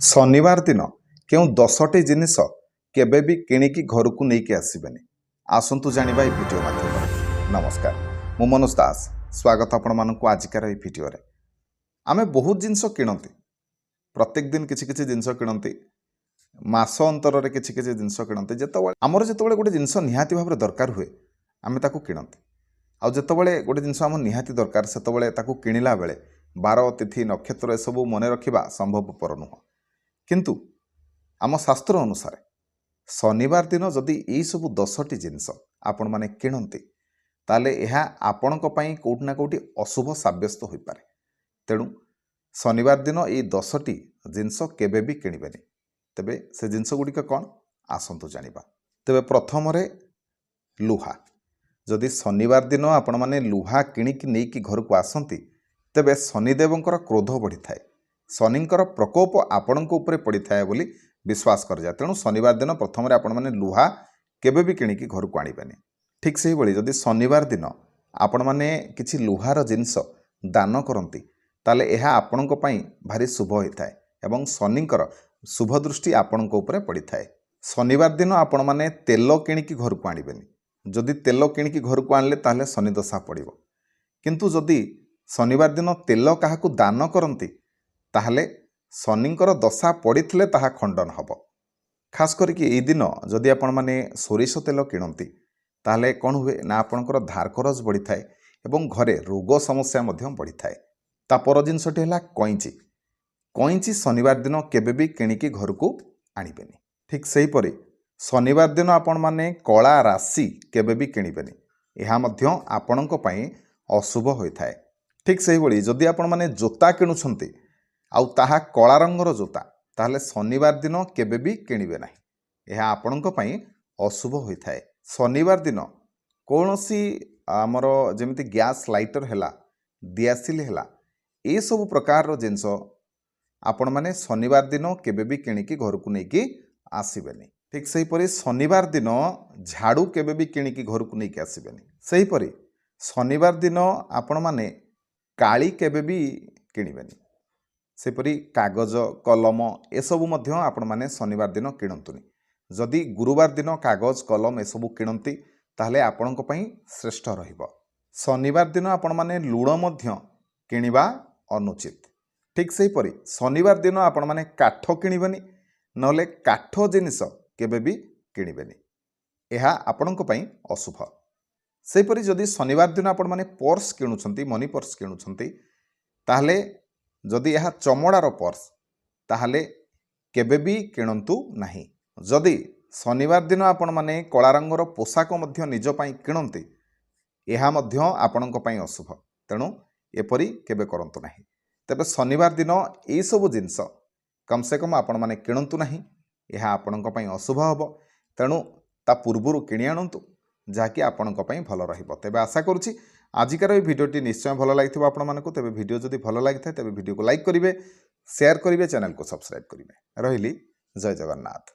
शनिवार दिन क्यों 10टी जिनिस केबे भी किणिकी घर को लेकिन आसबेनि आसतु जानिबा भिडियो माध्यम। नमस्कार, मु मनोज दास स्वागत आपण मानक आजिकार भिडियो रे। आमे बहुत जिनस किणती, प्रत्येक दिन किछि किछि जिनस किणती, मास अंतर रे किछि किछि जिनस किणती। जेतबळे हमर जेतबळे गोटे जिनस निहाती भाबरे दरकार हुए आमे ताकू किणती। आ जेतबळे गोटे जिनस हम निहाती दरकार सेतबळे ताकू किणिला बेले बार तिथि नक्षत्र एसबू मन रखा संभवपर नुह। किंतु आम शास्त्र अनुसार शनिवार दिन जदि यही सब 10टी जिनस आपण माने किणती ताले यह आपणक पई कोउठ ना कोउठी अशुभ साब्यस्त होई पारे। तेणु शनिवार दिन ये 10टी जिनस केबे भी किणिबेनि। तेबे से जिनस गुड़िक कौन आसंतु जानिबा। तेबे प्रथम रे लुहा। जदि शनिवार दिन आपण माने लुहा किणिकी नेकी घर को आसंती तेबे शनिदेवंकर क्रोध बढ़ी थाए, शनिंकर प्रकोप आपणक उपरे पड़ी थाए बोली विश्वास कर जाए। तेणु शनिवार दिन प्रथम आपण माने लुहा केबे भी किणिकी घर को आनिबेनि। ठीक से ही जदि शनिवार दिन आपण माने किछि लुहार जिनस दान करती ताले यह आपणक पई भारी शुभ होता है एवं शनिंकर शुभ दृष्टि आपणक उपरे पड़ी थाए। शनिवार दिन आपण माने तेल किणिकी घर को आनिबेनि। जदि तेल किणिकी घर को आनले ताले शनि दशा पड़िबो। किंतु जदि शनिवार दिन तेल काहाकू दान करती ताहले शनिंकर दशा पड़िथिले ताहा खंडन हब। खास करके एई दिन जदि आपण माने सोरिष तेल किणती ताहले कौन हुए ना आपणकर धार करज बढ़ी थाए एवं घरे रोग समस्या मध्य बढ़ी थाए। तापर जिनसटी है कईची। कईची शनिवार दिन केबे भी किणिकी घर को आनिबेनि। ठीक सही परी शनिवार दिन आपण माने कला राशि केबे भी किणिबेनि। यह मध्य आपणक पई अशुभ होइथाए। ठीक सही भली जदि आपण माने जोता किणुछंती आउ ताहा कला रंगर जोता ताहले शनिवार दिन केबे भी किणिबे नाही। यह आपणक पई अशुभ होइथाए। शनिवार दिन कौनसी आमर जेमिति गैस लाइटर हैला, दियासिल हैला, ए सब प्रकार रो जिनस आपण माने शनिवार दिन केबे भी किणिकी घर को नेकी आसीबेनी। ठीक सही परी शनिवार दिन झाड़ू केबे भी किणिकी घर को नेकी आसीबेनी। सही परी शनिवार दिन आपण माने काली केबे भी किणिबेनी। सेपरी कागज कलम एसबू मध्य आपण माने शनिवार दिन किणतुनी। जदि गुरुवार दिन कागज कलम एसबू किणती ताहले आपणक पई श्रेष्ठ रहिबो। शनिवार दिन आपण माने लुण मध्य किणिबा अनुचित। ठीक सही परी शनिवार दिन आपण माने काठ किणिबेनी नले काठ जिनिस केबे भी किणिबेनी। यह आपणक पई अशुभ। सेपरी जदि शनिवार दिन आपण माने पर्स किणुछंती, मनी पर्स किणुछंती ताहले जदि यह चमड़ार पर्स ताहले केबे भी किणंतु नाही। जदि शनिवार दिन आपण माने कला रंगर पोशाक मध्य निज पई किणंती यह मध्य आपणक पई अशुभ। तेणु एपरी केबे करंतु नाही। तबे शनिवार दिन ए सब जिनस कम से कम आपण माने किणंतु नाही। यह आपणक पई अशुभ हबो। तेणु ता पूर्वरु किणी आनंतु जाकि आपणक पई भल रहिबो। तेबे आशा करूछि आजिकार भिडियोटी निश्चय भल लगी आपण मानक। तेबे भिडियो जदि भल लगी थाए तेबे भिडियो को लाइक करिवे, शेयर करिवे, चैनल को सब्सक्राइब करिवे। रहिली जय जगन्नाथ।